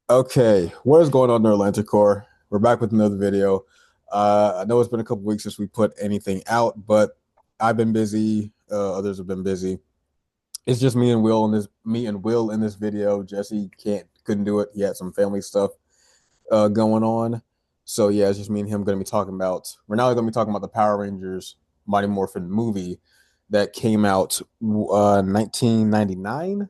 Okay, what is going on there, Atlantic Core? We're back with another video. I know it's been a couple weeks since we put anything out, but I've been busy. Others have been busy. It's just me and Will in this video. Jesse couldn't do it. He had some family stuff going on. So yeah, it's just me and him going to be talking about. We're now going to be talking about the Power Rangers Mighty Morphin movie that came out 1999.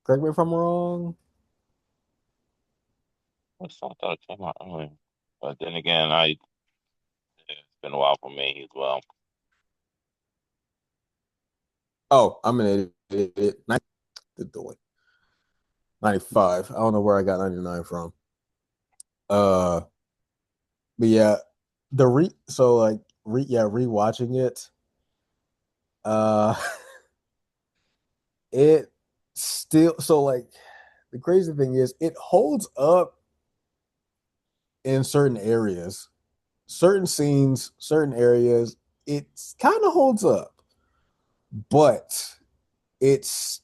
Correct me if I'm wrong. I thought it came out earlier. But then again, it's been a while for me as well. Oh, I'm an idiot. Did the 95. I don't know where I got 99 from. Uh, but yeah, the re so like rewatching it. Uh, it still the crazy thing is it holds up in certain areas, certain scenes, certain areas. It kind of holds up, but it's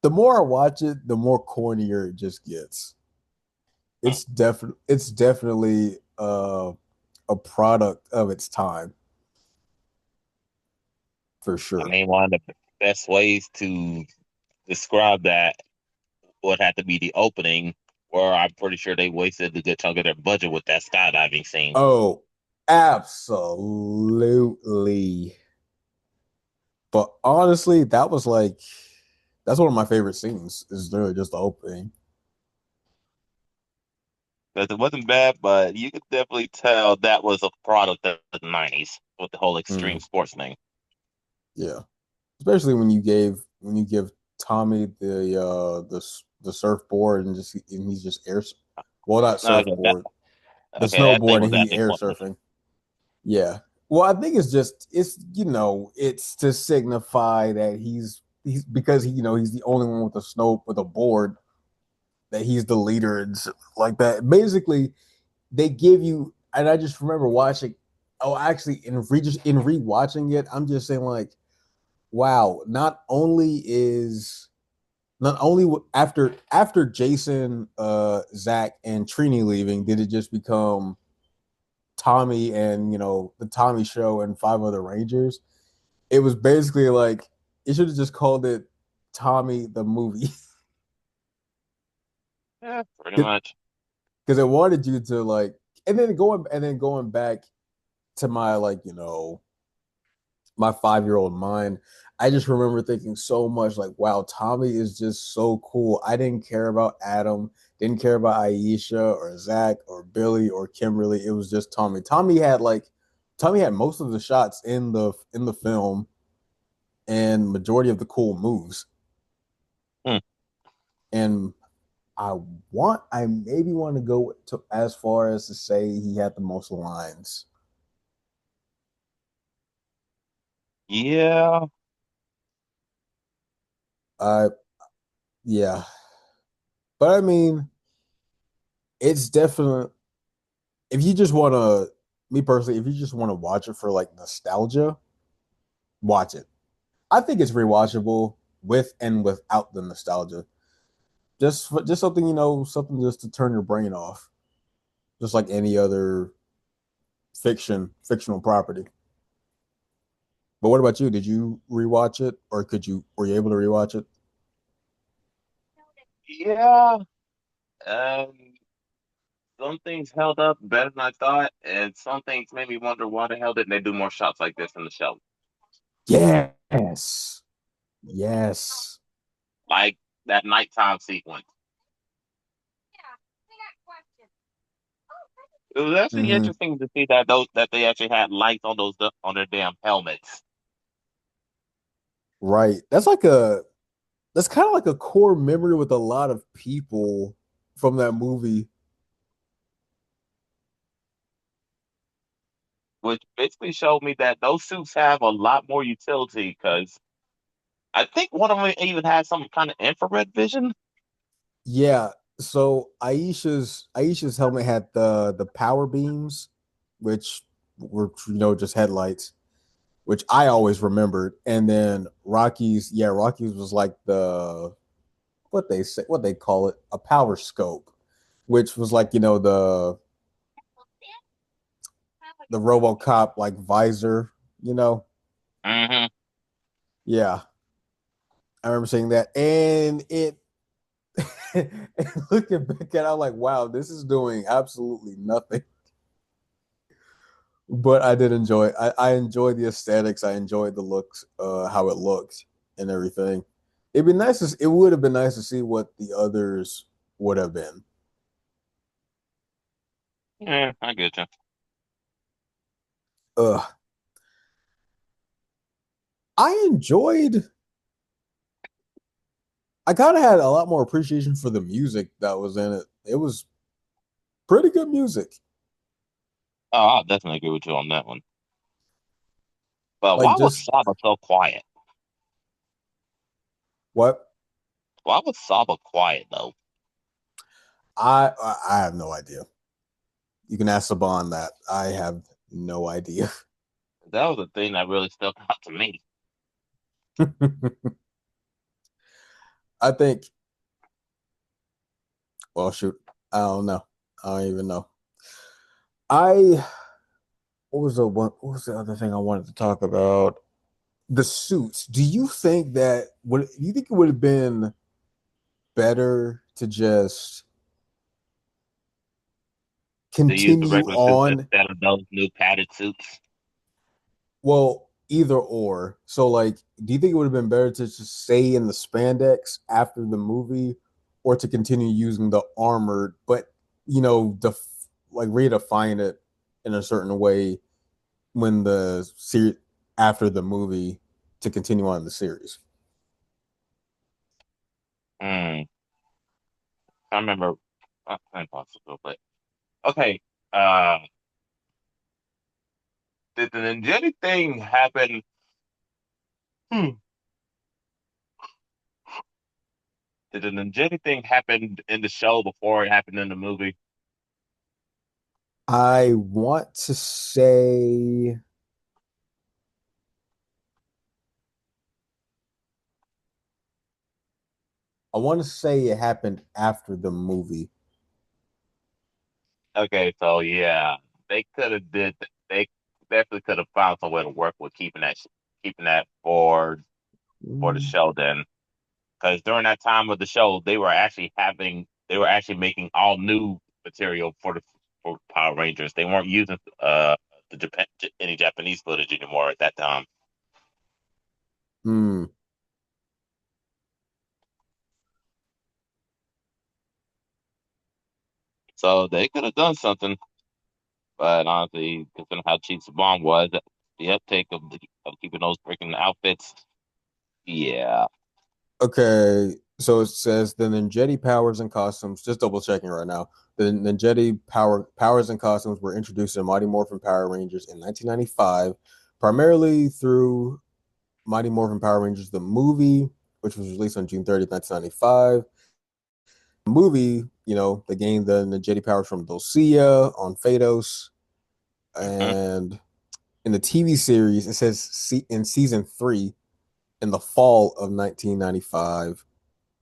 the more I watch it, the more cornier it just gets. Hmm. It's definitely a product of its time for I sure. mean, one of the best ways to describe that would have to be the opening, where I'm pretty sure they wasted a good chunk of their budget with that skydiving scene. Oh, absolutely. But honestly, that's one of my favorite scenes. Is literally just the opening. Because it wasn't bad, but you could definitely tell that was a product of the '90s with the whole extreme Mm, sports thing. yeah, especially when you give Tommy the surfboard and he's just well, not Okay, surfboard, the that thing snowboard, was and he actually air funny. surfing. Yeah. Well, I think it's to signify that he's because he's the only one with a snow with a board, that he's the leader and like that. Basically, they give you, and I just remember watching. Oh, actually, in rewatching it, I'm just saying like, wow. Not only after Jason, Zach, and Trini leaving, did it just become Tommy and the Tommy Show and five other Rangers. It was basically like it should have just called it Tommy the movie Yeah, pretty much. because it wanted you to like, and then going back to my my 5 year old mind. I just remember thinking so much like, wow, Tommy is just so cool. I didn't care about Adam, didn't care about Aisha or Zach or Billy or Kimberly. It was just Tommy. Tommy had most of the shots in the film and majority of the cool moves. Hmm. And I maybe want to go to as far as to say he had the most lines. Yeah, Uh yeah. But I mean, it's definitely if you just want to me personally, if you just want to watch it for like nostalgia, watch it. I think it's rewatchable with and without the nostalgia. Just something, something just to turn your brain off, just like any other fictional property. But what about you? Did you rewatch it, or were you able to rewatch it? yeah. Um, some things held up better than I thought, and some things made me wonder why the hell didn't they do more shots like this in the show? Yes. Yes. Like that nighttime sequence. It was actually Hmm. interesting to see that they actually had lights on those on their damn helmets. Right. That's kind of like a core memory with a lot of people from that movie. Which basically showed me that those suits have a lot more utility because I think one of them even had some kind of infrared vision, Yeah. So Aisha's helmet had the power beams, which were just headlights. which I always remembered. And then Rockies, yeah, Rockies was like the what they call it, a power scope, which was like, the RoboCop like visor, you know. Hmm. Yeah, I remember seeing that, and it and looking back at it, I'm like, wow, this is doing absolutely nothing. But I did enjoy it. I enjoyed the aesthetics. I enjoyed the looks, how it looked and everything. It would have been nice to see what the others would have been. Yeah, I get you. Uh, I enjoyed. I kind of had a lot more appreciation for the music that was in it. It was pretty good music. Oh, I'll definitely agree with you on that one. But Like why was just Saba so quiet? what Why was Saba quiet though? I have no idea. You can ask Saban that. I have no idea. That was the thing that really stuck out to me. I think. Well, shoot. I don't know. I don't even know. I what was the other thing I wanted to talk about? The suits. Do you think it would have been better to just They used the continue regular suits on? instead of those new padded suits. Well, either or. So like, do you think it would have been better to just stay in the spandex after the movie, or to continue using the armored, but like redefine it in a certain way when the series after the movie to continue on the series? Hmm. I remember. Impossible, but okay. Uh, did the ninjetic thing happen? Hmm. Did the ninjetic thing happen in the show before it happened in the movie? I want to say it happened after the movie. Okay, so yeah, they could have did. They definitely could have found some way to work with keeping that for the show then, because during that time of the show, they were actually making all new material for Power Rangers. They weren't using any Japanese footage anymore at that time. Hmm. So they could have done something, but honestly, considering how cheap the bomb was, the uptake of keeping those freaking outfits, yeah. Okay, so it says the Ninjetti powers and costumes. Just double checking right now. The Ninjetti powers and costumes were introduced in Mighty Morphin Power Rangers in 1995, primarily through Mighty Morphin Power Rangers the movie, which was released on June 30th, 1995. The movie, they gained the Ninjetti powers from Dulcia on Phaedos, Hmm. and in the TV series, it says in season 3 in the fall of 1995.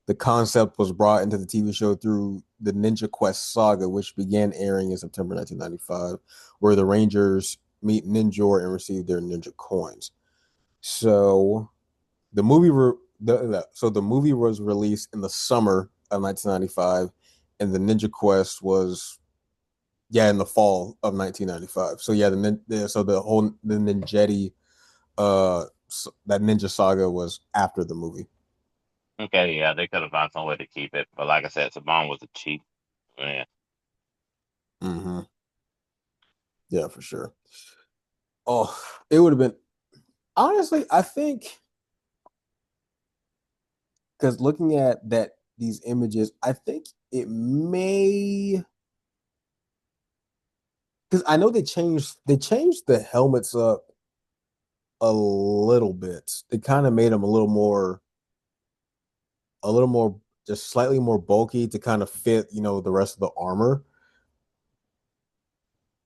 The concept was brought into the TV show through the Ninja Quest saga, which began airing in September 1995, where the Rangers meet Ninjor and receive their Ninja coins. So the movie, the movie was released in the summer of 1995, and the Ninja Quest was in the fall of 1995. So yeah, the Ninjetti that Ninja saga was after the movie. Okay, yeah, they could have found some way to keep it, but like I said, Saban was a cheap. Yeah. Mm-hmm. Yeah, for sure. Oh, it would have been honestly. I think because looking at these images, I think it may because I know they changed the helmets up a little bit. They kind of made them a little more just slightly more bulky to kind of fit the rest of the armor.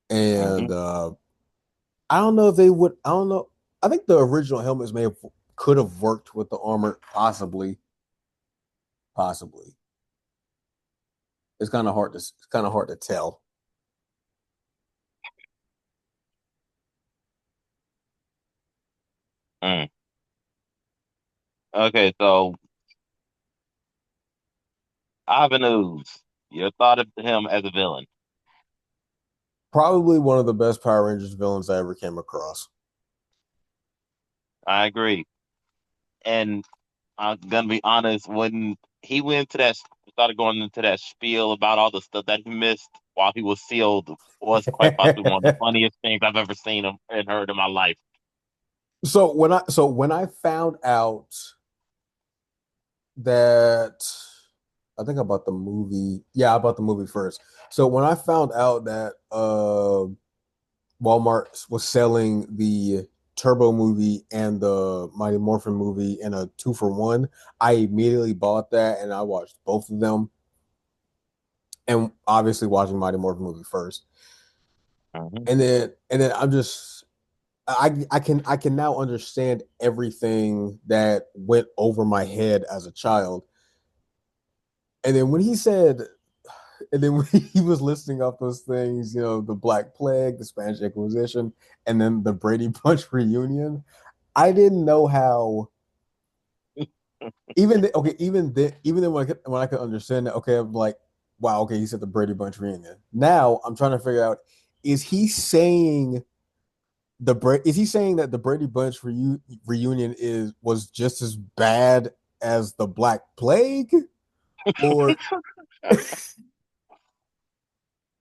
And Hmm. I don't know if they would. I don't know. I think the original helmets may have could have worked with the armor, possibly, possibly. It's kind of hard to tell. Mm. Okay, so Avenues, your thought of him as a villain. Probably one of the best Power Rangers villains I ever came across. I agree. And I'm gonna be honest, when he went to that, started going into that spiel about all the stuff that he missed while he was sealed, was quite possibly one of the funniest things I've ever seen him and heard in my life. So when I found out that I think about the movie, yeah, about the movie first. So when I found out that Walmart was selling the Turbo movie and the Mighty Morphin movie in a 2 for 1, I immediately bought that and I watched both of them. And obviously watching Mighty Morphin movie first. Mhm. And then I can now understand everything that went over my head as a child. And then when he said, and then when he was listing off those things, the Black Plague, the Spanish Inquisition, and then the Brady Bunch reunion, I didn't know how. Even then, when I could understand that, okay, I'm like, wow, okay, he said the Brady Bunch reunion. Now I'm trying to figure out, is he saying is he saying that the Brady Bunch reunion was just as bad as the Black Plague, or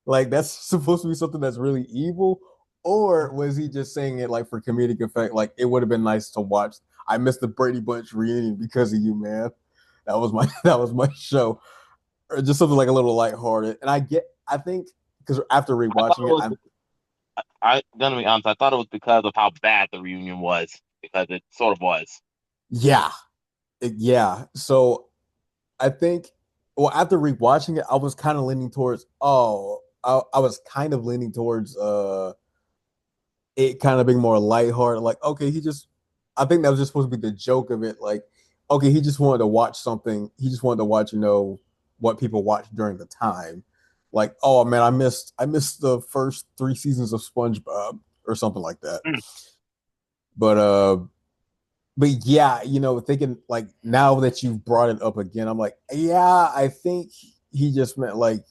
like that's supposed to be something that's really evil, or was he just saying it like for comedic effect? Like it would have been nice to watch. I missed the Brady Bunch reunion because of you, man. That was my that was my show, or just something like a little lighthearted. And I think because after I thought it rewatching it, was. I gonna be honest. I thought it was because of how bad the reunion was, because it sort of was. yeah, yeah. So I think, well, after rewatching it, I was kind of leaning towards, I was kind of leaning towards it kind of being more lighthearted. Like, okay, I think that was just supposed to be the joke of it. Like, okay, he just wanted to watch something. He just wanted to watch, what people watched during the time. Like, oh man, I missed the first 3 seasons of SpongeBob or something like that. Mm. But yeah, thinking like now that you've brought it up again, I'm like, yeah, I think he just meant like,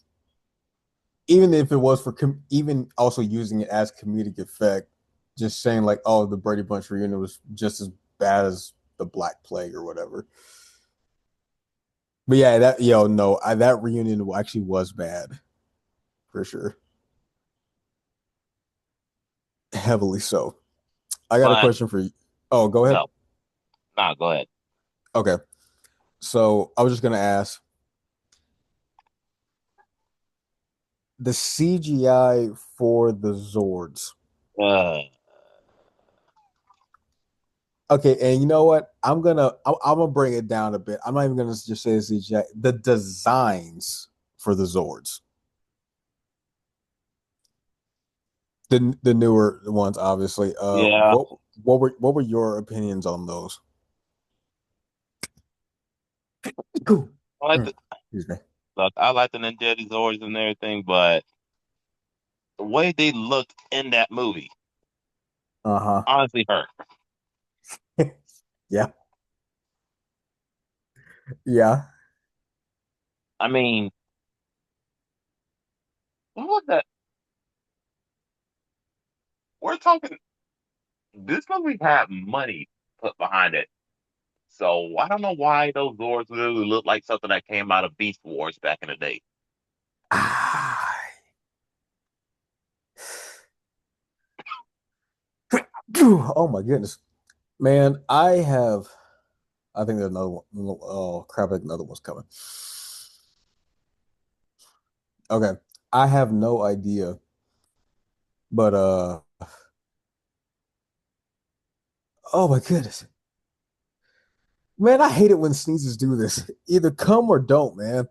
even if it was even also using it as comedic effect, just saying like, oh, the Brady Bunch reunion was just as bad as the Black Plague or whatever. But yeah, no, that reunion actually was bad for sure, heavily so. I got a But question for you. Oh, go ahead. no, nah, go ahead. Okay, so I was just gonna ask the CGI for the Zords. Uh, Okay, and you know what? I'm gonna bring it down a bit. I'm not even gonna just say the CGI. The designs for the Zords, the newer ones, obviously. yeah, What were your opinions on those? I like Mm, the excuse me. look. I like the Ninja Zords and everything, but the way they looked in that movie Uh honestly hurt. huh. Yeah, yeah. I mean, what was that? We're talking. This movie had money put behind it, so I don't know why those Zords really look like something that came out of Beast Wars back in the day. Ah, oh my goodness, man! I think there's another one. Oh crap! I think another one's coming. Okay, I have no idea, but oh my goodness. Man, I hate it when sneezes do this. Either come or don't, man.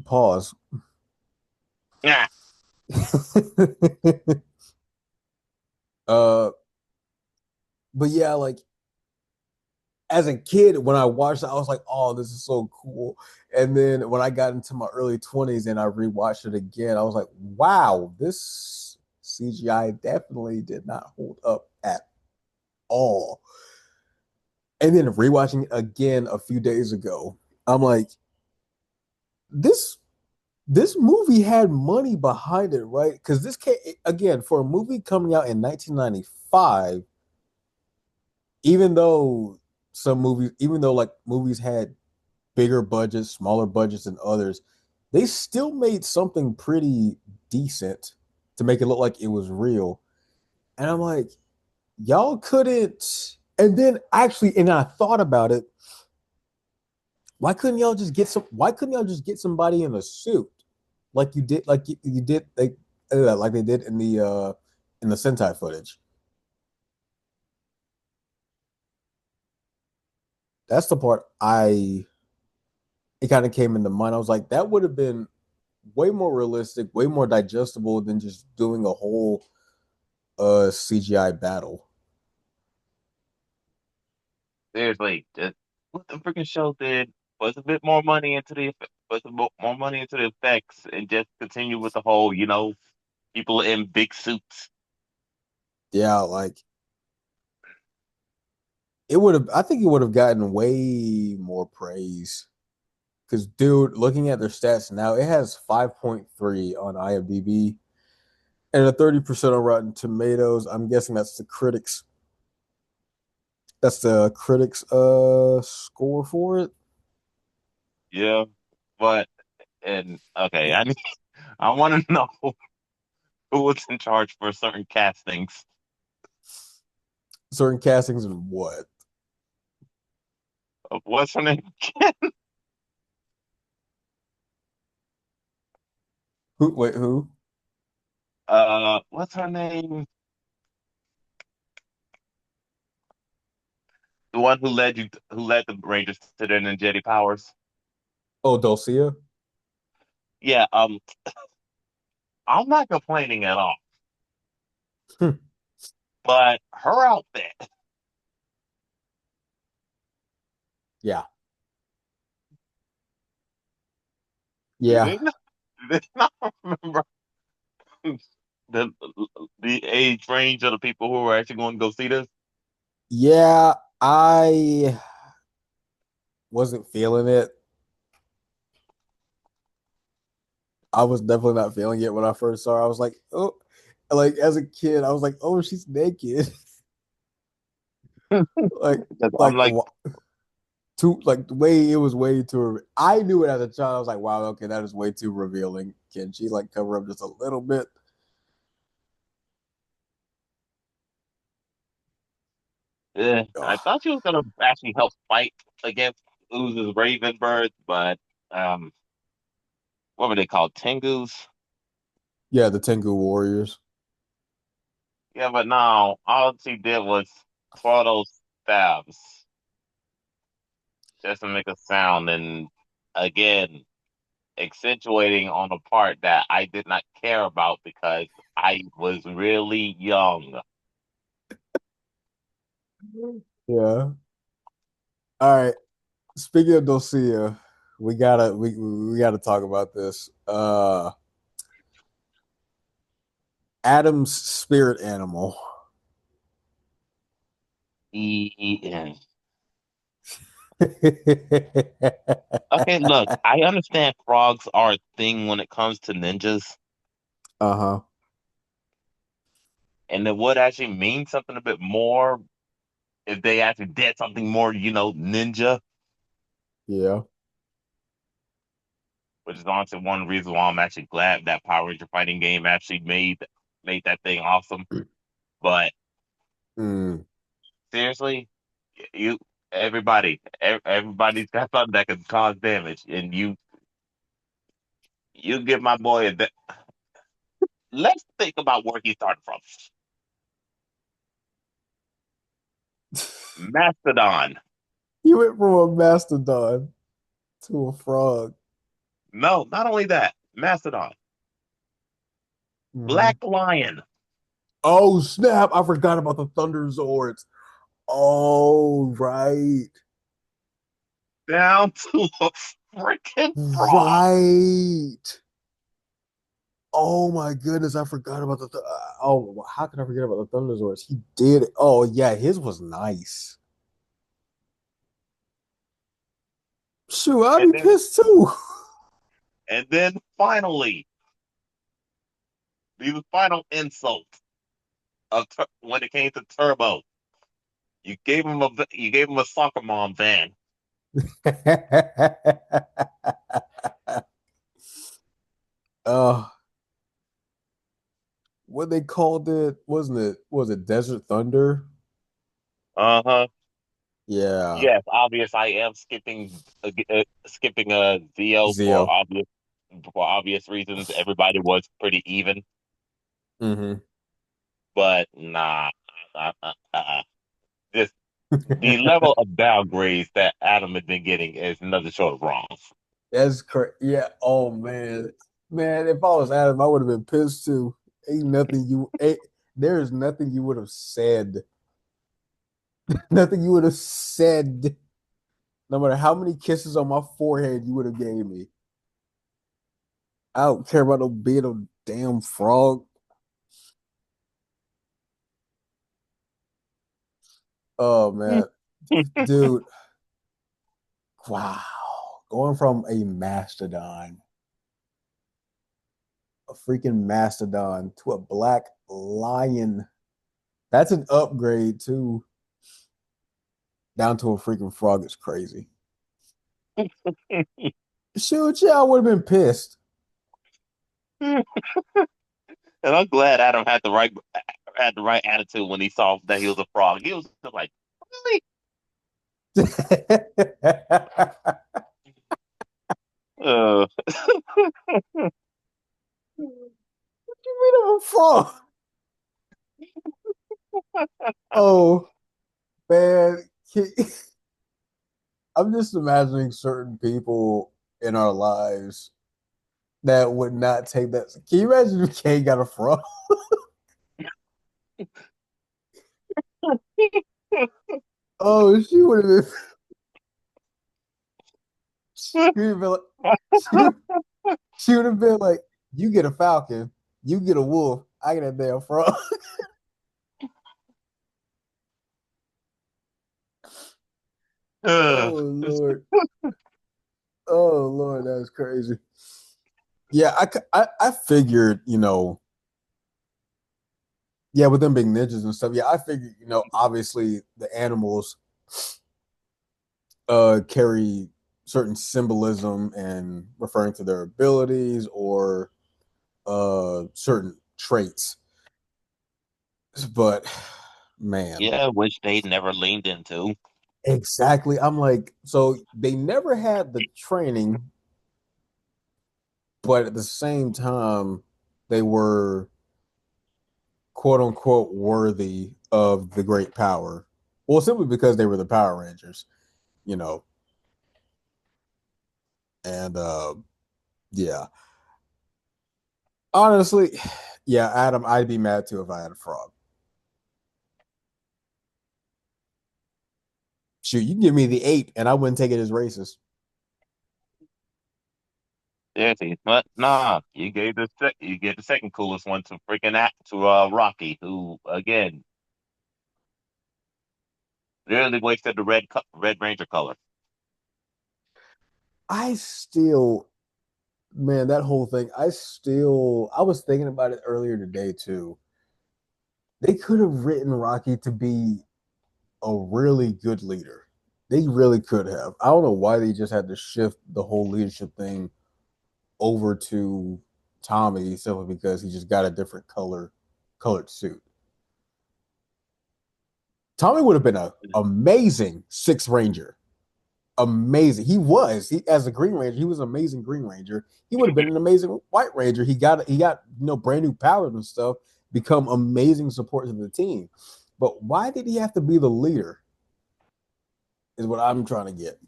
Pause. Yeah, uh, but yeah, like as a kid, when I watched it, I was like, "Oh, this is so cool." And then when I got into my early 20s and I rewatched it again, I was like, "Wow, this CGI definitely did not hold up at all." And then rewatching it again a few days ago, I'm like, "This this movie had money behind it, right?" Because this came again for a movie coming out in 1995. Even though even though like movies had bigger budgets, smaller budgets than others, they still made something pretty decent to make it look like it was real. And I'm like, y'all couldn't. And then actually, and I thought about it, why couldn't y'all just get somebody in a suit like you did, like you did, like they did in the Sentai footage? That's the part it kind of came into mind. I was like, that would have been way more realistic, way more digestible than just doing a whole CGI battle. Seriously, just what the freaking show did was a bit more money into the more money into the effects and just continue with the whole, people in big suits. Yeah, like it would have. I think it would have gotten way more praise because, dude, looking at their stats now, it has 5.3 on IMDb and a 30% on Rotten Tomatoes. I'm guessing that's the critics. That's the critics score for it. Yeah, but and okay, I want to know who was in charge for certain castings. Certain castings and what? What's her name? Who? Wait, who? What's her name? The one who led the Rangers to their ninjetti powers. Oh, Dulcia. Yeah, I'm not complaining at all, but her outfit, Yeah, do yeah, do they not remember the the age range of the people who were actually going to go see this? yeah. I wasn't feeling it. I was definitely not feeling it when I first saw her. I was like, oh, like as a kid, I was like, oh, she's naked. like, 'Cause I'm like like, too, like the way it was way too. I knew it as a child. I was like, wow, okay, that is way too revealing. Can she like cover up just a little bit? I Oh, thought she was going to actually help fight against Uz's Raven Birds, but um, what were they called? Tengus? yeah, the Tengu Warriors. Yeah, but no, all she did was twirl those stabs just to make a sound, and again, accentuating on a part that I did not care about because I was really young. Yeah. All right. Speaking of Dulcia, we gotta talk about this. Adam's spirit animal. Yeah. Okay, look, I understand frogs are a thing when it comes to ninjas, Uh-huh. and it would actually mean something a bit more if they actually did something more, ninja, Yeah. which is honestly one reason why I'm actually glad that Power Ranger fighting game actually made that thing awesome. But Mm. seriously, you everybody's got something that can cause damage, and you give my boy let's think about where he started from. Mastodon. You went from a mastodon to a frog. No, not only that, Mastodon. Mhm. Black Lion. Oh snap! I forgot about the Thunder Zords. Oh, right. down to a freaking frog. Right. Oh my goodness, I forgot about oh, how can I forget about the Thunderzords? He did. Oh yeah, his was nice. Shoot, I'd And be then pissed too. and then finally, the final insult of when it came to Turbo, you gave him a soccer mom van. uh what they called it, wasn't it? Was it Desert Thunder? Uh-huh. Yeah. Yes, obvious. I am skipping a Zeo Zeo. for obvious reasons. Everybody was pretty even, Hmm. but nah. Uh, uh, uh, uh. This the level of downgrades that Adam has been getting is nothing short of wrong. That's crazy. Yeah. Oh man. Man, if I was Adam, I would have been pissed too. There is nothing you would have said. Nothing you would have said. No matter how many kisses on my forehead you would have gave me. I don't care about no being a damn frog. Oh man. Dude, wow. Going from a mastodon, a freaking mastodon, to a black lion. That's an upgrade too. Down to a freaking frog is crazy. Shoot, yeah, I would have been pissed. And I'm glad Adam had the right attitude when he saw that he was a frog. He was just like, really? Uh, You mean I'm a frog? Oh man, I'm just imagining certain people in our lives that would not take that. Can you imagine if Kay got a frog? Oh, she would have been. She would have been like, she would, she would have been like, "You get a falcon, you get a wolf, I get a damn frog." uh, Oh Lord, oh Lord, that's crazy. Yeah, I figured, yeah, with them being ninjas and stuff. Yeah, I figured, obviously the animals carry certain symbolism and referring to their abilities or certain traits. But man, yeah, which they never leaned into. exactly. I'm like, so they never had the training, but at the same time, they were quote unquote worthy of the great power. Well, simply because they were the Power Rangers, you know. And yeah, honestly, yeah, Adam, I'd be mad too if I had a frog. Shoot, you can give me the ape, and I wouldn't take it as racist. Seriously, but nah, you gave the second coolest one to Rocky, who again really wasted the Red Ranger color. I still, man, that whole thing. I was thinking about it earlier today too. They could have written Rocky to be a really good leader. They really could have. I don't know why they just had to shift the whole leadership thing over to Tommy simply because he just got a different colored suit. Tommy would have been an amazing Sixth Ranger. Amazing. He as a Green Ranger, he was an amazing Green Ranger. He would have been an amazing White Ranger. He got brand new powers and stuff, become amazing supports of the team. But why did he have to be the leader? Is what I'm trying to get.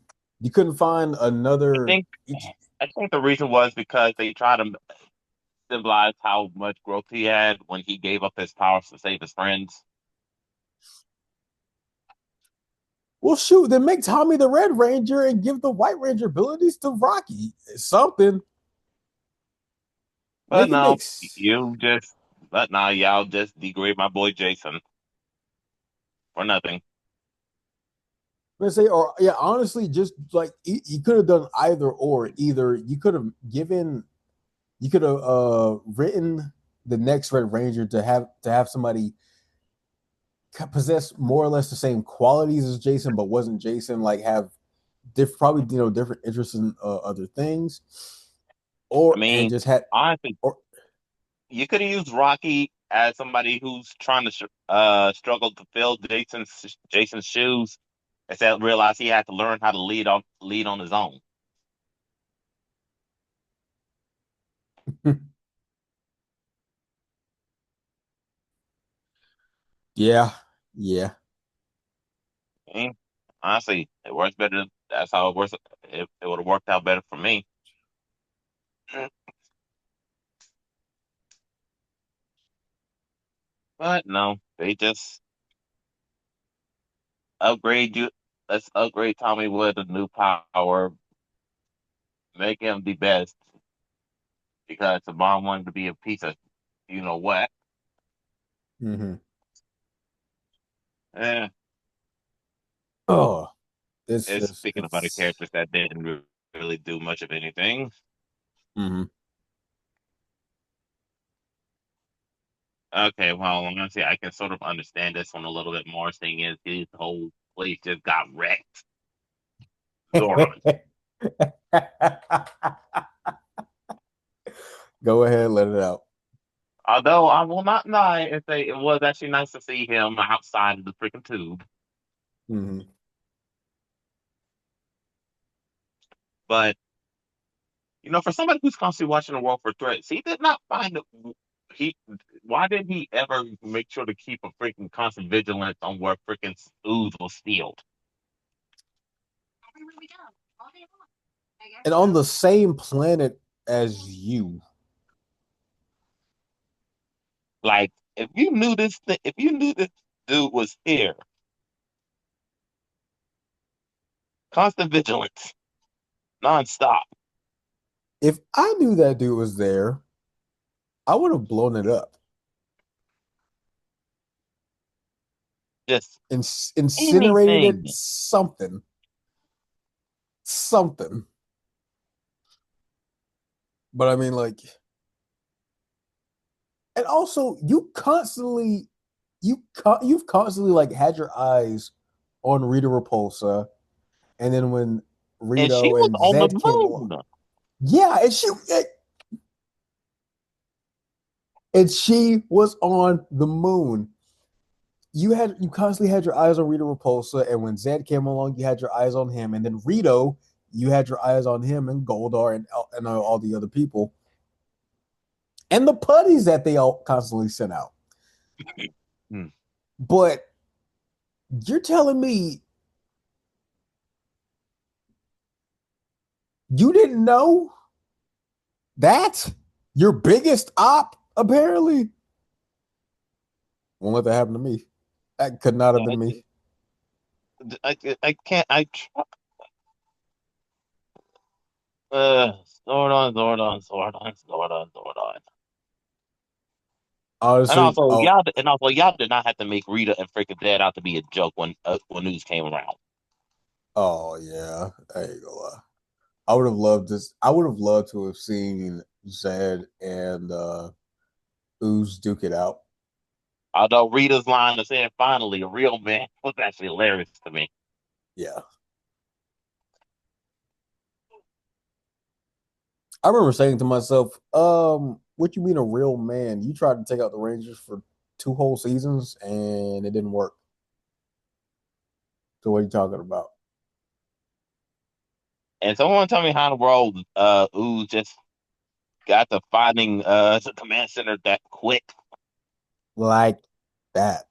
You couldn't find I another. think I think the reason was because they tried to symbolize how much growth he had when he gave up his powers to save his friends. Well, shoot, then make Tommy the Red Ranger and give the White Ranger abilities to Rocky. Something. But Make it no, mix. you just but now y'all just degrade my boy Jason for nothing. Let's say, or yeah, honestly, just like you could have done either or. Either you could have given, you could have written the next Red Ranger to have somebody possess more or less the same qualities as Jason, but wasn't Jason. Like have probably different interests in other things, I or and mean, just had honestly, or you could have used Rocky as somebody who's trying to struggle to fill Jason's shoes, instead realize he had to learn how to lead on his own. yeah, yeah. I mean, honestly, it works better. That's how it works. It would have worked out better for me. But no, they just upgrade you. Let's upgrade Tommy with a new power, make him the best because the mom wanted to be a piece of you know what. Mm-hmm. Eh, Oh, it's speaking of other it's. characters that didn't really do much of anything. Mm-hmm. Okay, well, honestly, I can sort of understand this one a little bit more, seeing as his whole place just got wrecked. Zordon. Go ahead, let it out. Although I will not lie and say it was actually nice to see him outside of the freaking tube. Mm-hmm. But for somebody who's constantly watching the world for threats, he did not find it. He Why did he ever make sure to keep a freaking constant vigilance on where freaking Ooze was sealed? And on the same planet as you. Like if you knew this dude was here, constant vigilance, nonstop. If I knew that dude was there, I would have blown it up. Just Incinerated it, anything. something. But I mean, like, and also you've constantly like had your eyes on Rita Repulsa, and then when And she Rito was and on the Zed came along, moon. yeah, and she was on the moon. You constantly had your eyes on Rita Repulsa, and when Zed came along, you had your eyes on him, and then Rito, you had your eyes on him and Goldar and all the other people, and the putties that they all constantly sent out. Hmm. But you're telling me you didn't know that your biggest op apparently won't let that happen to me. That could not have been me. I can't. Zordon, Zordon, Zordon, Zordon, Zordon. Honestly, oh, And also, y'all did not have to make Rita and freaking Dad out to be a joke when news came around. oh yeah, I ain't gonna lie. I would have loved this. I would have loved to have seen Zed and Ooze duke it out. Although Rita's line of saying "finally a real man" was actually hilarious to me. Yeah, I remember saying to myself, what you mean a real man? You tried to take out the Rangers for 2 whole seasons and it didn't work. So what are you talking about? And someone tell me how in the world Ooze just got to finding the command center that quick. Like that.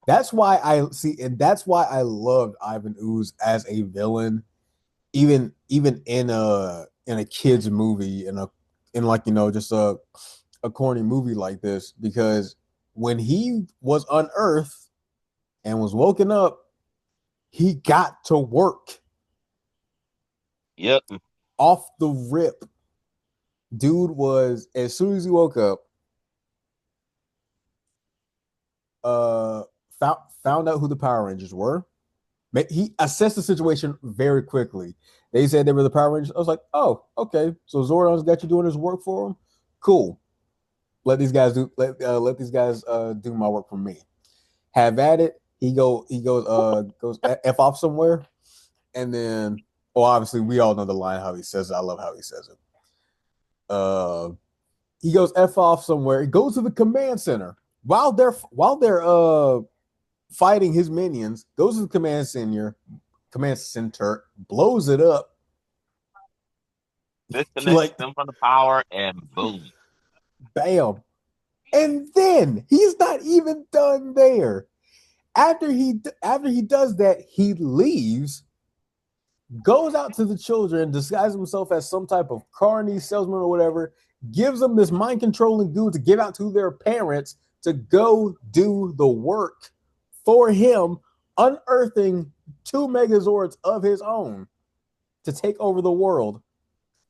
That's why I see, and that's why I loved Ivan Ooze as a villain, even in a kids movie, in like just a corny movie like this, because when he was unearthed and was woken up, He got to work Yep. off the rip. Dude was, as soon as he woke up, uh, found out who the Power Rangers were. He assessed the situation very quickly. They said they were the Power Rangers. I was like, oh, okay. So Zordon's got you doing his work for him. Cool. Let these guys do my work for me. Have at it. He goes f off somewhere, and then obviously we all know the line how he says it. I love how he says it. Uh, he goes f off somewhere. He goes to the command center while they're fighting his minions. Goes to the command center, blows it up. Disconnects Like them from the power, and boom. bam. And then he's not even done there. After he does that, he leaves, goes out to the children, disguises himself as some type of carny salesman or whatever, gives them this mind controlling goo to give out to their parents to go do the work for him, unearthing two Megazords of his own to take over the world.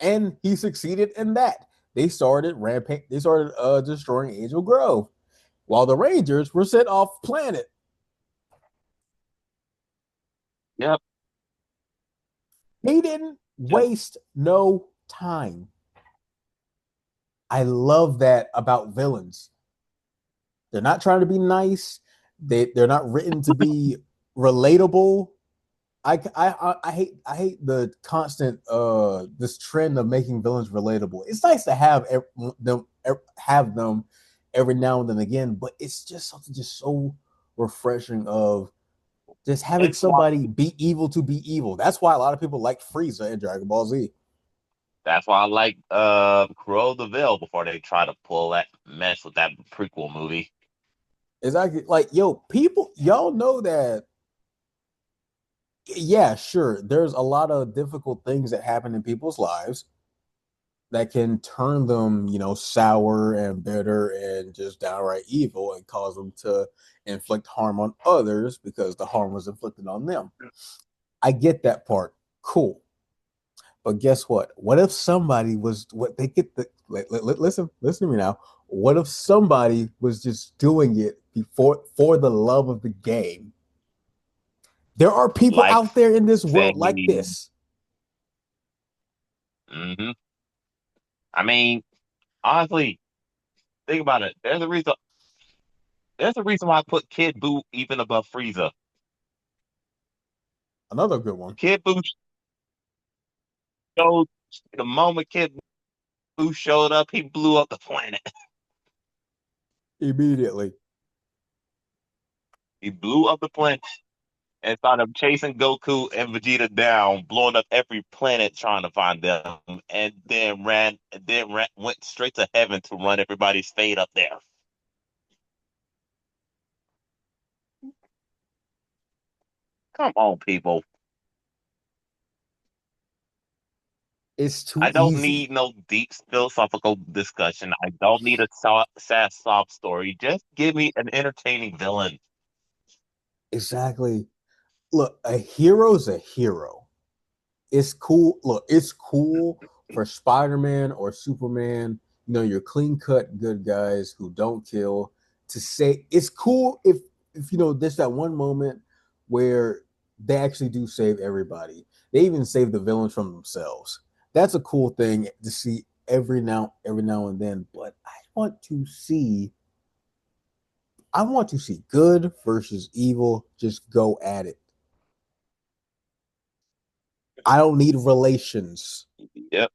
And he succeeded in that. They started rampant. They started destroying Angel Grove, while the Rangers were sent off planet. Yep. He didn't Just waste no time. I love that about villains. They're not trying to be nice. They're not written to be relatable. I hate the constant this trend of making villains relatable. It's nice to have them every now and then again, but it's just something just so refreshing of just having it's why somebody be evil to be evil. That's why a lot of people like Frieza in Dragon Ball Z. that's why I like Cruella de Vil before they try to pull that mess with that prequel movie. It's like yo, people, y'all know that. Yeah, sure. There's a lot of difficult things that happen in people's lives that can turn them, sour and bitter and just downright evil and cause them to inflict harm on others because the harm was inflicted on them. I get that part. Cool. But guess what? What if somebody was what they get the listen to me now. What if somebody was just doing it before for the love of the game? There are people Like out there in this say, world like this. hmm I mean, honestly, think about it. There's a reason. There's a reason why I put Kid Buu even above Frieza. Another good one. Kid Buu showed the moment Kid Buu showed up, he blew up the planet. Immediately. He blew up the planet and started chasing Goku and Vegeta down, blowing up every planet trying to find them, and then went straight to heaven to run everybody's fate up there. Come on, people. It's too I don't easy. need no deep philosophical discussion. I don't need a sad sob story. Just give me an entertaining villain. Exactly. Look, a hero's a hero. It's cool. Look, it's cool for Spider-Man or Superman, your clean cut good guys who don't kill to say it's cool if there's that one moment where they actually do save everybody. They even save the villains from themselves. That's a cool thing to see every now and then, but I want to see good versus evil just go at it. I don't need relations. Yep.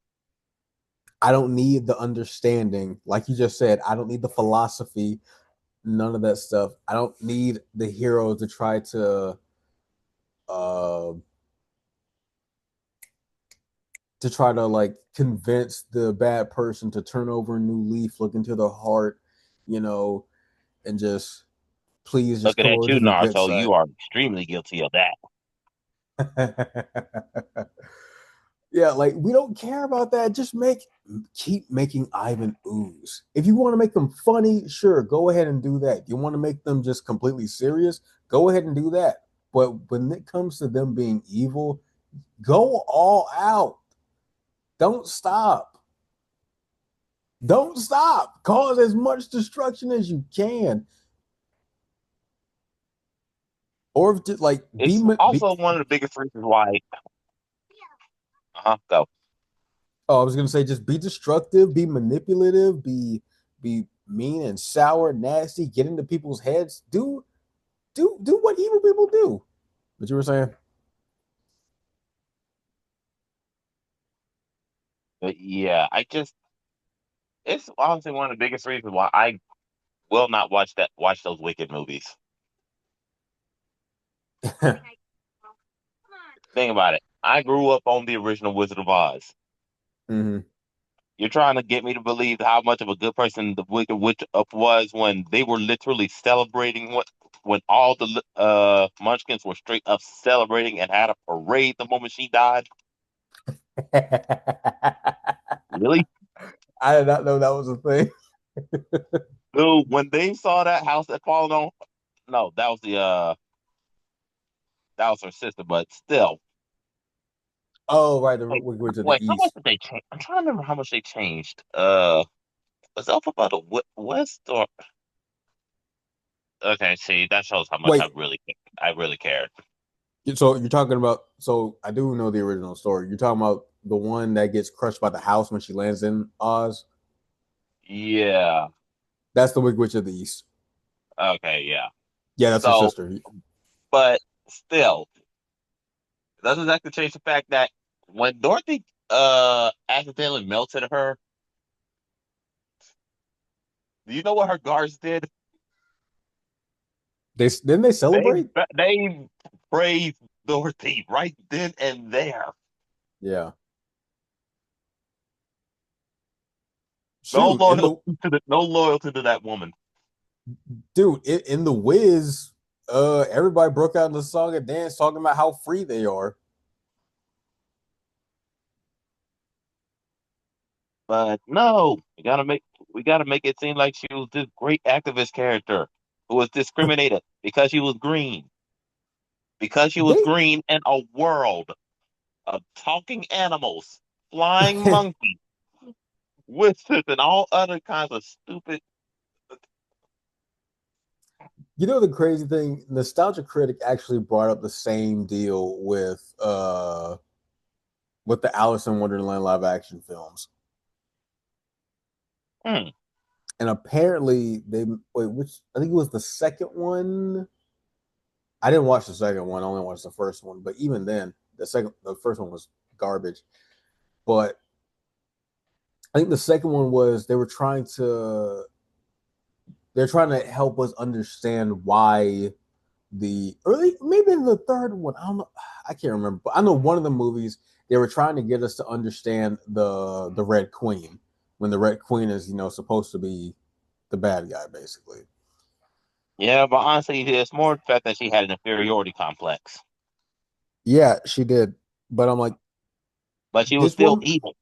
I don't need the understanding. Like you just said, I don't need the philosophy, none of that stuff. I don't need the hero uh to try to like convince the bad person to turn over a new leaf, look into their heart, you know, and please just Looking come at over you, to the good Naruto, side. you are extremely guilty of that. Yeah, like we don't care about that. Keep making Ivan ooze. If you want to make them funny, sure, go ahead and do that. You want to make them just completely serious, go ahead and do that. But when it comes to them being evil, go all out. Don't stop. Don't stop. Cause as much destruction as you can, or just like It's also one of the biggest reasons why. Go. Oh, I was gonna say just be destructive, be manipulative, be mean and sour, nasty, get into people's heads. Do what evil people do. What you were saying? But yeah, it's honestly one of the biggest reasons why I will not watch those Wicked movies. Think about it. I grew up on the original Wizard of Oz. hmm You're trying to get me to believe how much of a good person the Wicked Witch was when they were literally celebrating when all the Munchkins were straight up celebrating and had a parade the moment she died. Really? I did not know that was a thing. Dude, when they saw that house that fallen on, no, that was her sister, but still. Oh, right, the Wait, Wicked Witch of the wait, how much East. did they change? I'm trying to remember how much they changed. Was it up about the West or okay? See, that shows how much Wait, I really cared. so you're talking about? So I do know the original story. You're talking about the one that gets crushed by the house when she lands in Oz. Yeah. That's the Wicked Witch of the East. Okay. Yeah. Yeah, that's her So, sister. but still, it doesn't exactly change the fact that when Dorothy accidentally melted her, do you know what her guards did? They didn't they celebrate? They praised Dorothy right then and there. Yeah. No Shoot, in loyalty the no loyalty to that woman. dude in the Wiz, everybody broke out in the song and dance talking about how free they are. But no, we gotta make it seem like she was this great activist character who was discriminated because she was green. Because she was They green in a world of talking animals, flying monkeys, wizards, and all other kinds of stupid. You know the crazy thing, Nostalgia Critic actually brought up the same deal with the Alice in Wonderland live action films. Hmm. And apparently they wait, which I think it was the second one. I didn't watch the second one, I only watched the first one. But even then, the first one was garbage. But I think the second one was they're trying to help us understand why the early maybe the third one. I don't know. I can't remember, but I know one of the movies they were trying to get us to understand the Red Queen when the Red Queen is supposed to be the bad guy basically. Yeah, but honestly, it's more the fact that she had an inferiority complex. Yeah, she did. But I'm like But she was this still one. evil.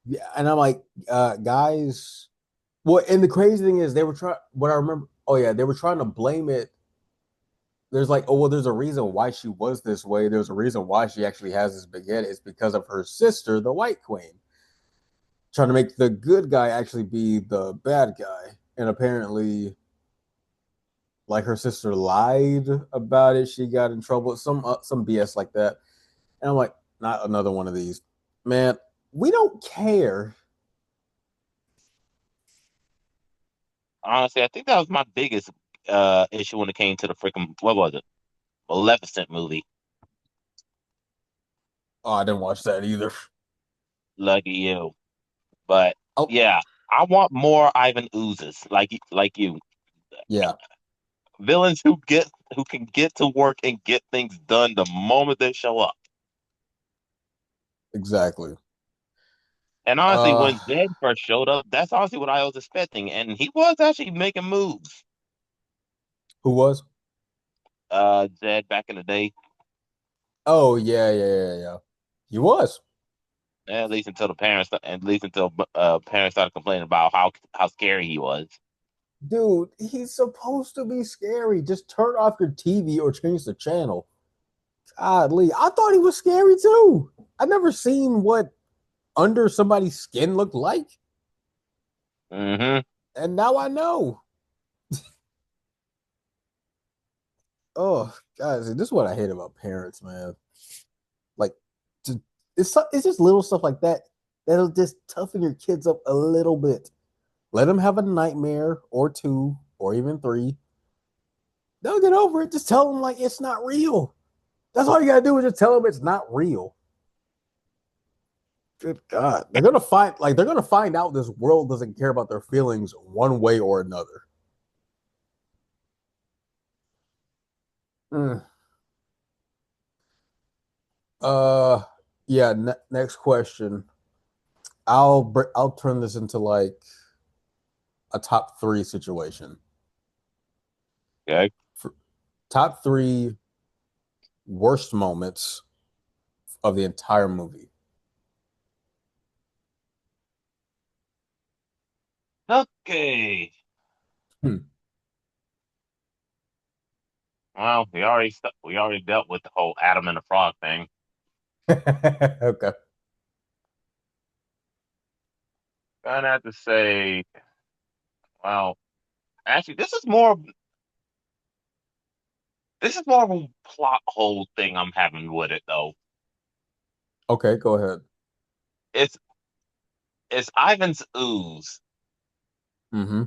Yeah, and I'm like guys. Well, and the crazy thing is they were trying. What I remember. Oh yeah, they were trying to blame it. There's like, oh well, there's a reason why she was this way. There's a reason why she actually has this big head. It's because of her sister, the White Queen, trying to make the good guy actually be the bad guy. And apparently, like her sister lied about it. She got in trouble. Some BS like that. And I'm like, not another one of these, man. We don't care. Honestly, I think that was my biggest issue when it came to the freaking what was it? Maleficent movie. Oh, I didn't watch that either. Lucky you. But Oh, yeah, I want more Ivan oozes like you. yeah, Villains who can get to work and get things done the moment they show up. exactly. And honestly, Uh, when Zed first showed up, that's honestly what I was expecting, and he was actually making moves. who was? Zed back in the day, Oh, yeah, yeah, yeah, yeah. He was. at least until parents started complaining about how scary he was. Dude, he's supposed to be scary. Just turn off your TV or change the channel. Godly, I thought he was scary too. I've never seen what under somebody's skin looked like, Hmm. and now I know. Oh, guys, this is what I hate about parents, man. Like, it's just little stuff like that that'll just toughen your kids up a little bit. Let them have a nightmare or two or even three. They'll get over it. Just tell them like it's not real. That's all you gotta do is just tell them it's not real. Good God, they're gonna find out this world doesn't care about their feelings one way or another. Mm. Uh, yeah. Next question. I'll turn this into like a top three situation. Okay. For top three worst moments of the entire movie. Okay. Hmm. Well, we already dealt with the whole Adam and the Frog thing. Okay. Gonna have to say, well, actually, this is more of a plot hole thing I'm having with it though. Okay. Go ahead. It's it's Ivan's ooze. Mm-hmm.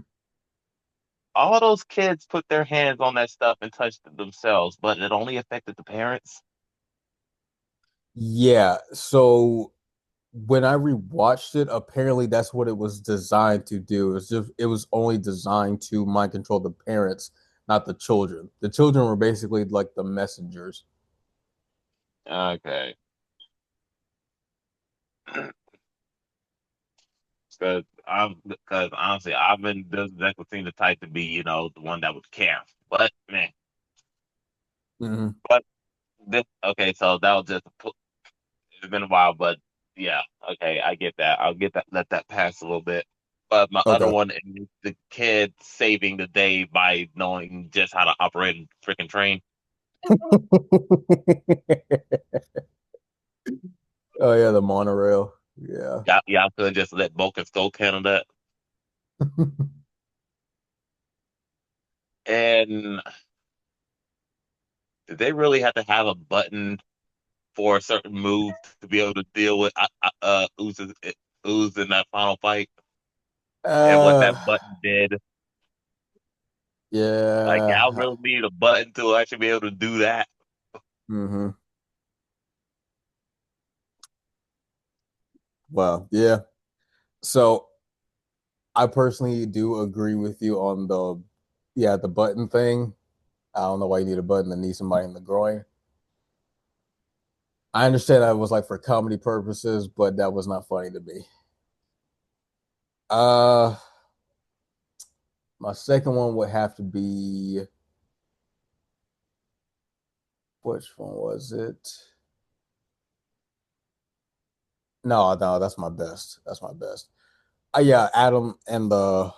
All those kids put their hands on that stuff and touched it themselves, but it only affected the parents. Yeah. So when I rewatched it, apparently that's what it was designed to do. It was only designed to mind control the parents, not the children. The children were basically like the messengers. Okay. Because honestly, Ivan doesn't exactly seem the type to be, the one that would care. But man, Hmm. but this okay. So that was just it's been a while, but yeah, okay, I get that. I'll get that. Let that pass a little bit. But my other Okay. one is the kid saving the day by knowing just how to operate a freaking train. Oh yeah, the monorail. Yeah. Y'all could have just let Bulk and Skull handle that. And did they really have to have a button for a certain move to be able to deal with Ooze in that final fight and what uh that button did? Like, y'all yeah. really need a button to actually be able to do that. Hmm. Well, yeah. So I personally do agree with you on the button thing. I don't know why you need a button to knee somebody in the groin. I understand that was like for comedy purposes, but that was not funny to me. Uh, my second one would have to be, which one was it? No, that's my best. That's my best. Yeah, Adam and the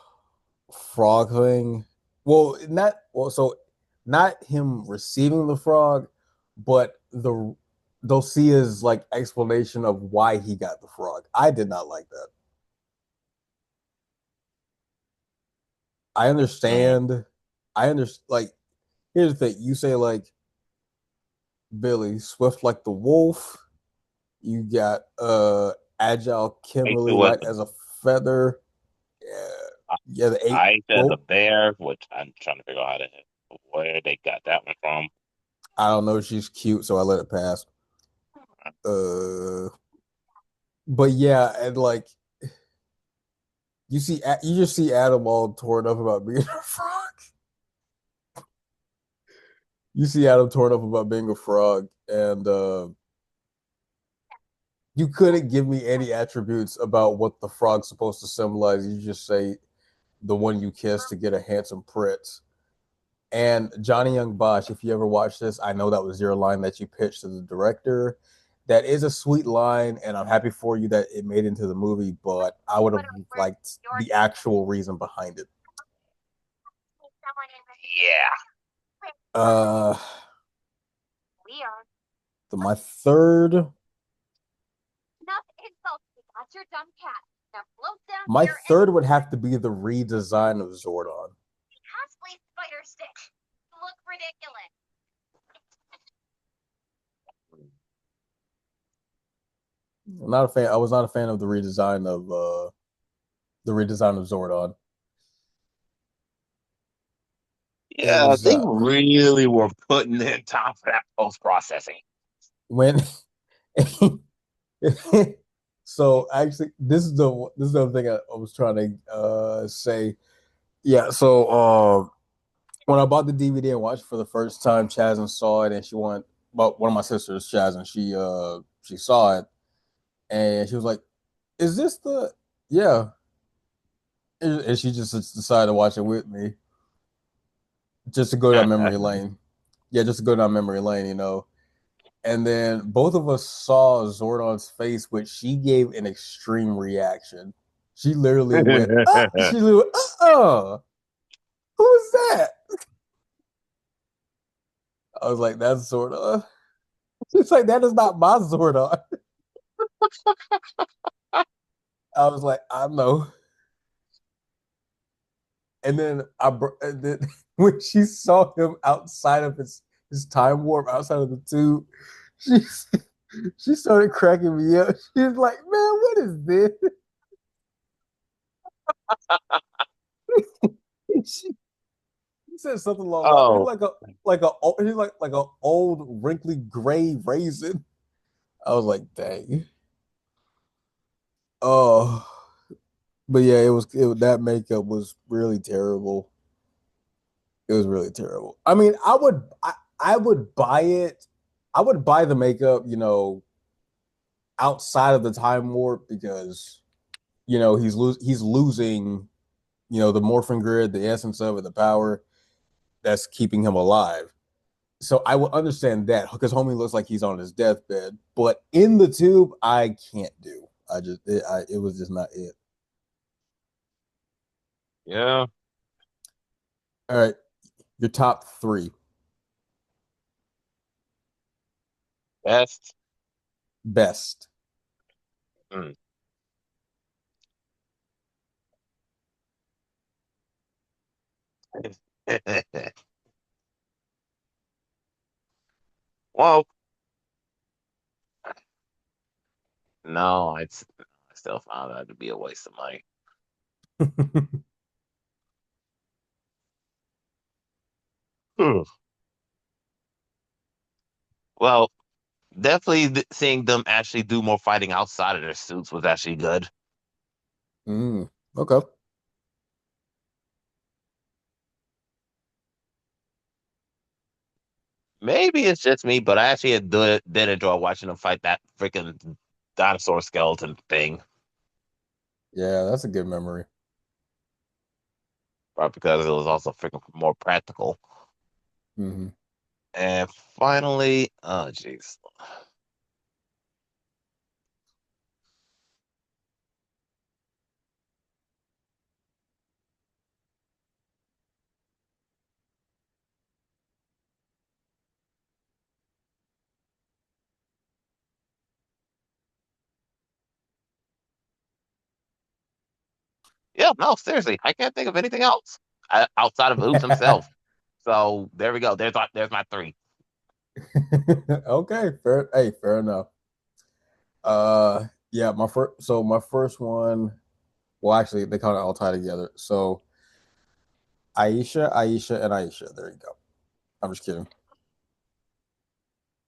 frog thing. So not him receiving the frog, but Dulcia's like explanation of why he got the frog. I did not like that. I Mm. understand. I understand. Like, here's the thing: you say like Billy Swift like the wolf. You got agile Kimberly Aisha was light as a feather. Yeah, yeah. The eight. Aisha as a Well, bear, which I'm trying to figure out where they got that one from. I don't know. She's cute, so I let it pass. Uh, but yeah, and like you just see Adam all torn up about being a frog. You see Adam torn up about being a frog, and you couldn't give me any attributes about what the frog's supposed to symbolize. You just say the one you kiss to get a handsome prince. And Johnny Young Bosch, if you ever watched this, I know that was your line that you pitched to the director. That is a sweet line, and I'm happy for you that it made it into the movie, but I would have liked the actual reason behind it. Yeah. Uh, my third, my third would have to be the redesign of Zordon. I'm not a fan. I was not a fan of the redesign of Zordon. It Yeah, was they really were putting in time for that post processing. when so actually this is the other thing I was trying to say. Yeah, so when I bought the DVD and watched it for the first time, Chaz and saw it, and she wanted, well, one of my sisters, Chaz, and she saw it, and she was like, "Is this the yeah?" And she just decided to watch it with me, just to go down memory lane. Yeah, just to go down memory lane, you know. And then both of us saw Zordon's face, which she gave an extreme reaction. She literally went, she went, who's that? I was like, that's Zordon. She's like, that is not my Zordon. I was like, I know. And then when she saw him outside of his time warp, outside of the tube, she she started cracking me up. She was like, "Man, what is this?" she, he said something along the line. He's Oh, like a old wrinkly gray raisin. I was like, dang. Oh, but yeah, that makeup was really terrible. It was really terrible. I mean, I would buy it. I would buy the makeup, you know, outside of the time warp because you know he's losing, you know, the morphin grid, the essence of it, the power that's keeping him alive. So I would understand that because homie looks like he's on his deathbed, but in the tube, I can't do. It was just not it. yeah. All right, your top three Best. best. Mm. Well, no, I still found that to be a waste of money. Hmm. Well, definitely seeing them actually do more fighting outside of their suits was actually good. Okay. Maybe it's just me, but I actually did enjoy watching them fight that freaking dinosaur skeleton thing, Yeah, that's a good memory. right? Because it was also freaking more practical. Hmm. And finally, oh jeez, yeah, no, seriously, I can't think of anything else outside of Oops himself. So there we go. There's my three. Okay, fair. Hey, fair enough. Yeah, my first one. Well, actually, they kind of all tie together. So Aisha, and Aisha. There you go. I'm just kidding.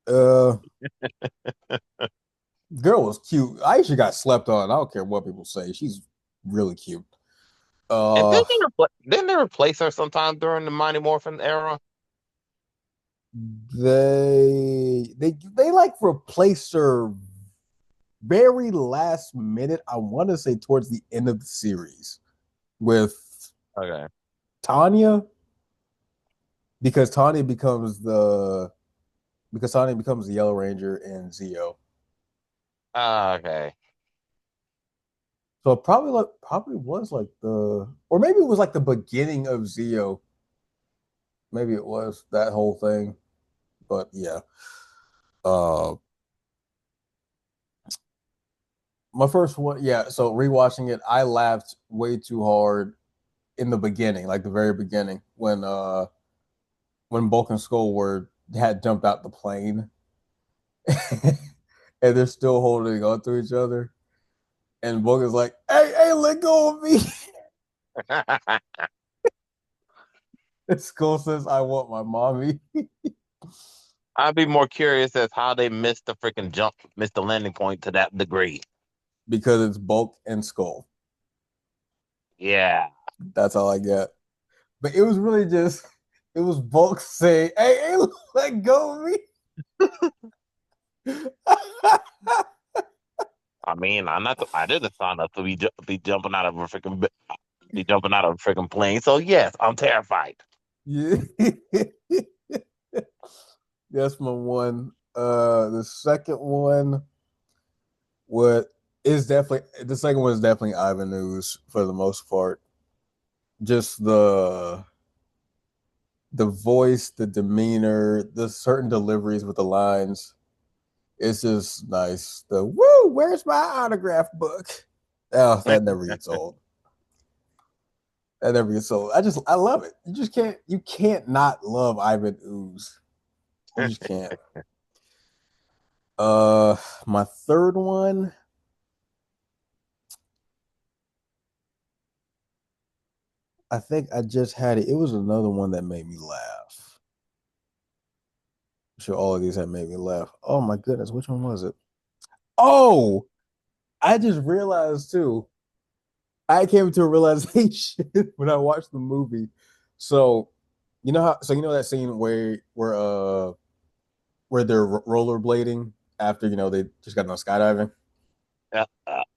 Uh, girl was cute. Aisha got slept on. I don't care what people say. She's really cute. And Uh, didn't they replace her sometime during the Mighty Morphin era? they like replaced her very last minute. I want to say towards the end of the series with Okay. Tanya because Tanya becomes the Yellow Ranger and Zeo. Okay. So it probably was like or maybe it was like the beginning of Zeo. Maybe it was that whole thing, but yeah. Uh, my first one, yeah. So rewatching it, I laughed way too hard in the beginning, like the very beginning, when Bulk and Skull were had jumped out the plane, and they're still holding on to each other, and Bulk is like, "Hey, hey, let go of me." And Skull says, "I want my mommy," I'd be more curious as how they missed the freaking jump, missed the landing point to that degree. because it's Bulk and Skull. Yeah. That's all I get. But it was really just it was Bulk saying, "Hey, hey, let go of me." I mean, I didn't sign up to be jumping out of a be jumping out of a freaking plane. So yes, I'm terrified. Yeah. That's my one. The second one, what is definitely the second one is definitely Ivan News for the most part. Just the voice, the demeanor, the certain deliveries with the lines. It's just nice. The woo, where's my autograph book? Oh, that never gets old. That never gets old. I love it. You can't not love Ivan Ooze. You just can't. Uh my third one, I think I just had it. It was another one that made me laugh. I'm sure all of these have made me laugh. Oh my goodness, which one was it? Oh, I just realized too. I came to a realization when I watched the movie. So, you know that scene where they're rollerblading after, they just got done skydiving.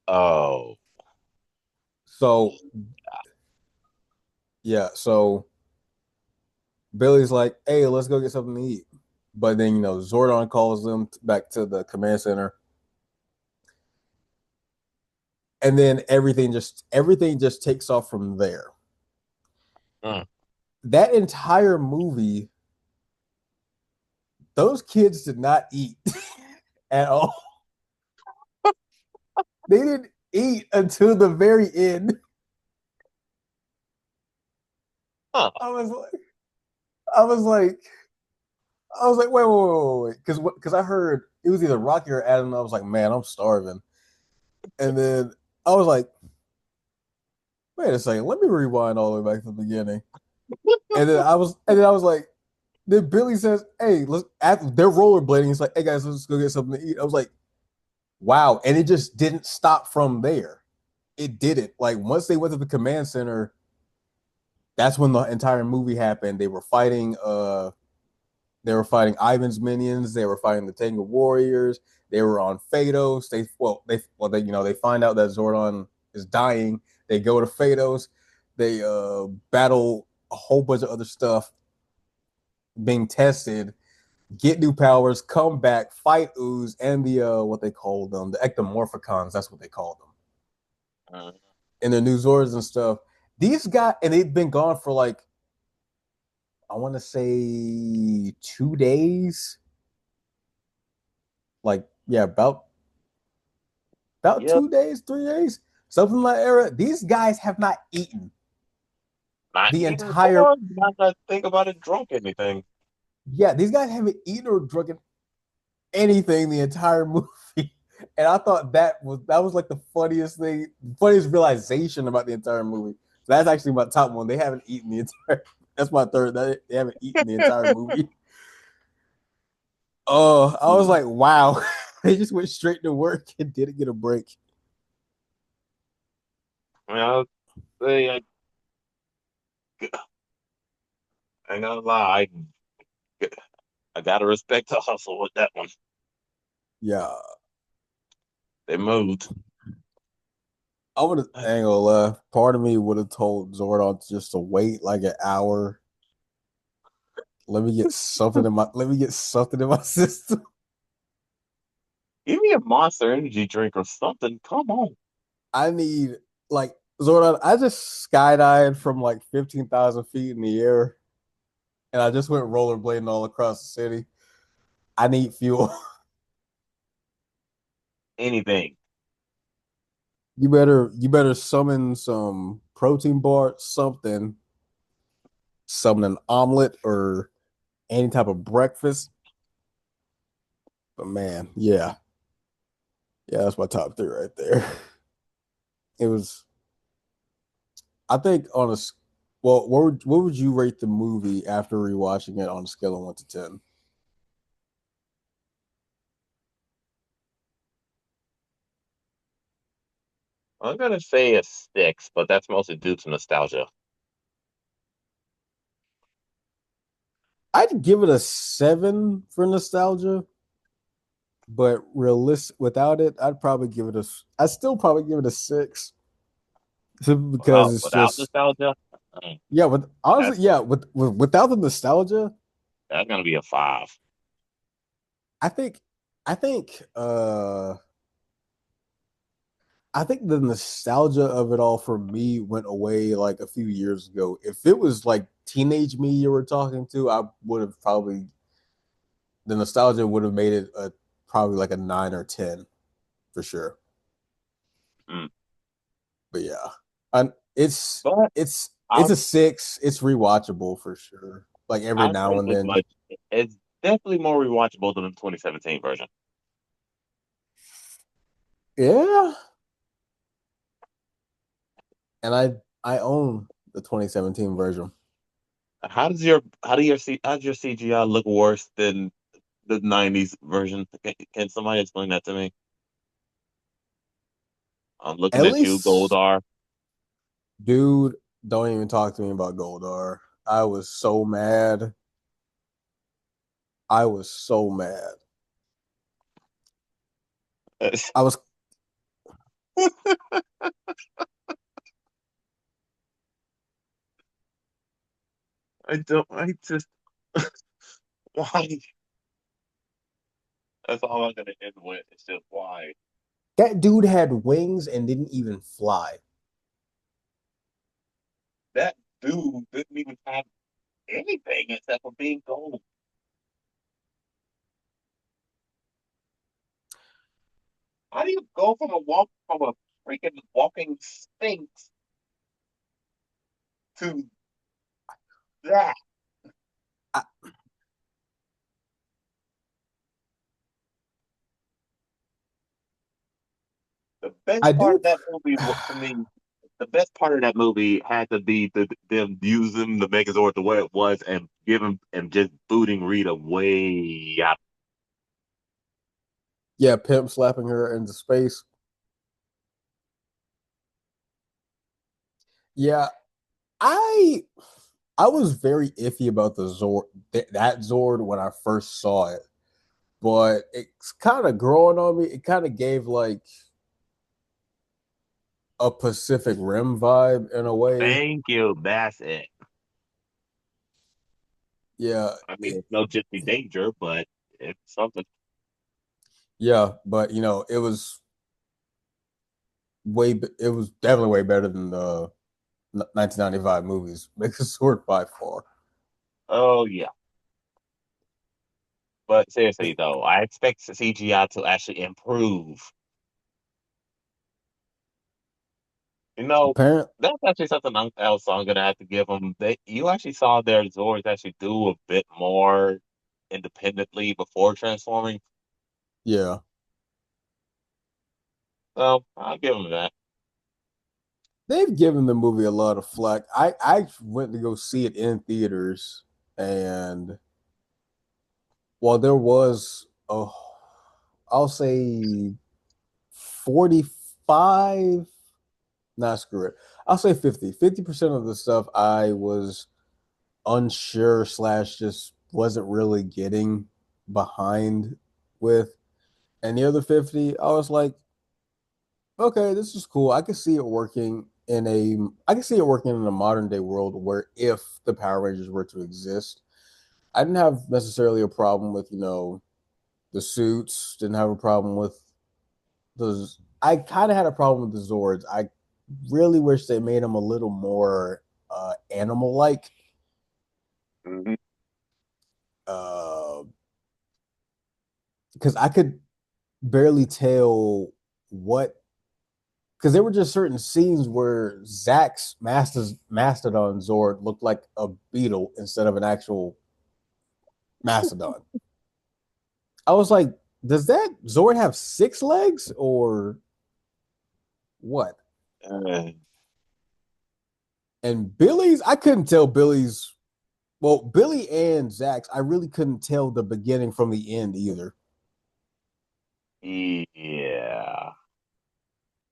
Oh, So, yeah, so Billy's like, "Hey, let's go get something to eat." But then, Zordon calls them back to the command center, and then everything just takes off from there. mm. That entire movie, those kids did not eat at all. They didn't eat until the very end. Huh. I was like, I was like, I was like, wait, because I heard it was either Rocky or Adam. And I was like, man, I'm starving. And then I was like, wait a second, let me rewind all the way back to the beginning. And then I was like, then Billy says, "Hey, let's." After they're rollerblading, he's like, "Hey guys, let's go get something to eat." I was like, "Wow!" And it just didn't stop from there. It didn't. Like once they went to the command center, that's when the entire movie happened. They were fighting. They were fighting Ivan's minions. They were fighting the Tengu warriors. They were on Phaedos. They find out that Zordon is dying. They go to Phaedos. They battle a whole bunch of other stuff being tested, get new powers, come back, fight Ooze and the what they call them, the ectomorphicons. That's what they call them. Mm. And the new Zords and stuff. These guys, and they've been gone for like I want to say 2 days. Like yeah, about Yep. 2 days, 3 days, something like that. These guys have not eaten Not the even entire. or not to think about it, drunk anything. Yeah, these guys haven't eaten or drunk anything the entire movie. And I thought that was like the funniest thing, funniest realization about the entire movie. So that's actually my top one. They haven't eaten the entire. That's my third. They haven't eaten the entire movie. Oh, I was like, wow. They just went straight to work and didn't get a break. I mean, I ain't gonna lie, I gotta respect the hustle with that one. Yeah, They moved. I would have. Ain't gonna lie. Part of me would have told Zordon just to wait like an hour. Let me get something in my system. Give me a Monster Energy drink or something. Come on. I need like Zordon. I just skydived from like 15,000 feet in the air. and I just went rollerblading all across the city. I need fuel. Anything. You better summon some protein bar, something, summon an omelet or any type of breakfast. But man, yeah, yeah, that's my top three right there. It was, I think, well, what would you rate the movie after rewatching it on a scale of 1 to 10? I'm gonna say a 6, but that's mostly due to nostalgia. I'd give it a 7 for nostalgia, but realistic without it, I'd still probably give it a 6 because it's Without just nostalgia, yeah. With honestly, that's yeah, without the nostalgia, that's gonna be a 5. I think I think I think the nostalgia of it all for me went away like a few years ago. If it was like teenage me you were talking to, I would have probably the nostalgia would have made it a probably like a 9 or 10 for sure. Mm. But yeah, and it's But it's I it's a 6. It's rewatchable for sure. Like every I now think and as then. much. It's definitely more rewatchable than the 2017 version. Yeah, and I own the 2017 version. How does your CGI look worse than the 90s version? Can somebody explain that to me? I'm looking At at you, least, Goldar. dude, don't even talk to me about Goldar. I was so mad. I was so mad. I was I don't. I just why? That's all I'm gonna end with. It's just why that dude had wings and didn't even fly. that dude didn't even have anything except for being gold. How do you go from a freaking walking sphinx to that? I, The best I part do. of that movie, to me, the best part of that movie had to be them using the Megazord the way it was and giving and just booting Rita way out. Yeah, pimp slapping her into space. Yeah, I I was very iffy about the Zord that Zord when I first saw it, but it's kind of growing on me. It kind of gave like a Pacific Rim vibe in a way. Thank you. That's it. Yeah, I mean, it's no Gypsy Danger, but it's something. yeah, but it was it was definitely way better than the 1995 movies. Make a sword by far. Oh yeah. But seriously It, though, I expect the CGI to actually improve. You know, apparent, that's actually something else I'm gonna have to give them. You actually saw their Zords actually do a bit more independently before transforming. yeah. So I'll give them that. They've given the movie a lot of flack. I went to go see it in theaters, and while there was I'll say 45, not screw it. I'll say 50% of the stuff I was unsure slash just wasn't really getting behind with. And the other 50, I was like, okay, this is cool. I can see it working in a modern day world where if the Power Rangers were to exist, I didn't have necessarily a problem with, the suits, didn't have a problem with those. I kind of had a problem with the Zords. I really wish they made them a little more animal like. Mhm. because I could barely tell what because there were just certain scenes where Zack's Mastodon Zord looked like a beetle instead of an actual mastodon. I was like, does that Zord have six legs or what? Uh, And Billy's, I couldn't tell Billy's. Well, Billy and Zack's, I really couldn't tell the beginning from the end either. yeah.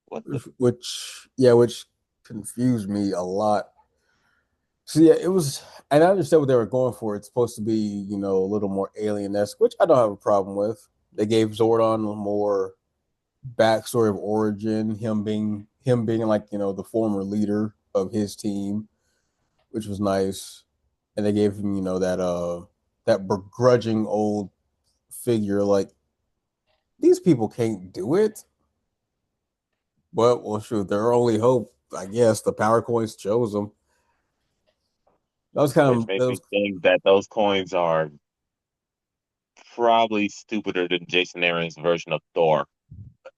What the? Which confused me a lot. So yeah, it was, and I understand what they were going for. It's supposed to be, a little more alien-esque, which I don't have a problem with. They gave Zordon more backstory of origin, him being like, the former leader of his team, which was nice. And they gave him, that begrudging old figure, like, these people can't do it. But well, shoot, their only hope, I guess, the power coins chose them. That was kind Which of makes that me think that those coins are probably stupider than Jason Aaron's version of Thor,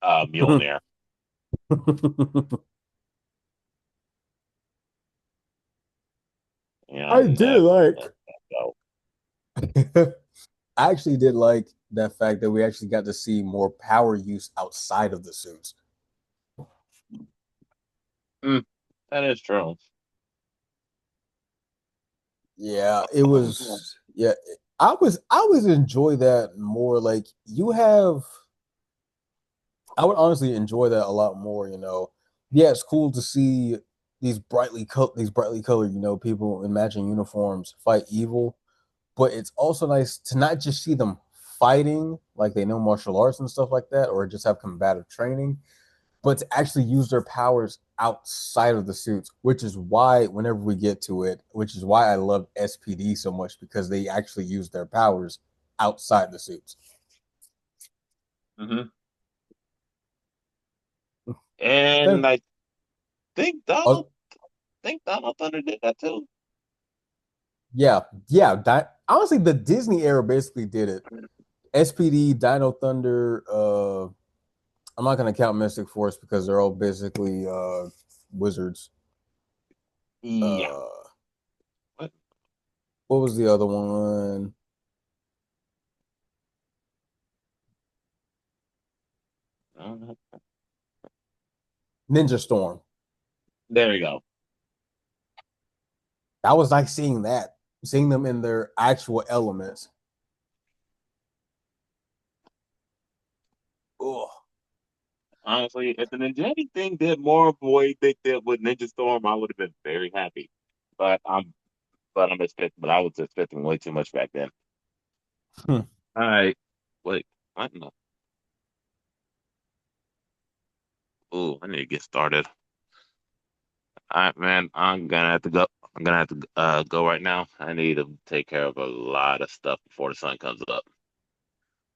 was. Mjolnir. You know, I did never like. let that go. I actually did like that fact that we actually got to see more power use outside of the suits. Mm, that is true. Yeah, it was. Yeah, I was enjoy that more. Like you have, I would honestly enjoy that a lot more. Yeah, it's cool to see these brightly colored, people in matching uniforms fight evil, but it's also nice to not just see them fighting like they know martial arts and stuff like that, or just have combative training, but to actually use their powers outside of the suits, which is why whenever we get to it, which is why I love SPD so much because they actually use their powers outside the suits. Hmm. And Then, I think oh, Donald Thunder did that too. yeah, yeah. Honestly, the Disney era basically did it. SPD, Dino Thunder. I'm not gonna count Mystic Force because they're all basically wizards. Yeah. Uh, What? what was the other one? Uh, Ninja Storm. there we go. That was like seeing them in their actual elements. Oh, Honestly, if the Ninjago thing did more of what they did with Ninja Storm, I would have been very happy. But but I was expecting way too much back then. All right. Wait, what in the? Ooh, I need to get started. All right, man. I'm gonna have to go. I'm gonna have to go right now. I need to take care of a lot of stuff before the sun comes up.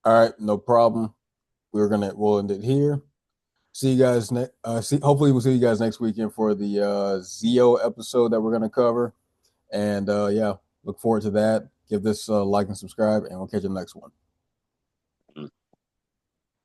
all right, no problem. We'll end it here. See you guys next. Hopefully we'll see you guys next weekend for the Zeo episode that we're gonna cover. And yeah, look forward to that. Give this like and subscribe, and we'll catch you in the next one.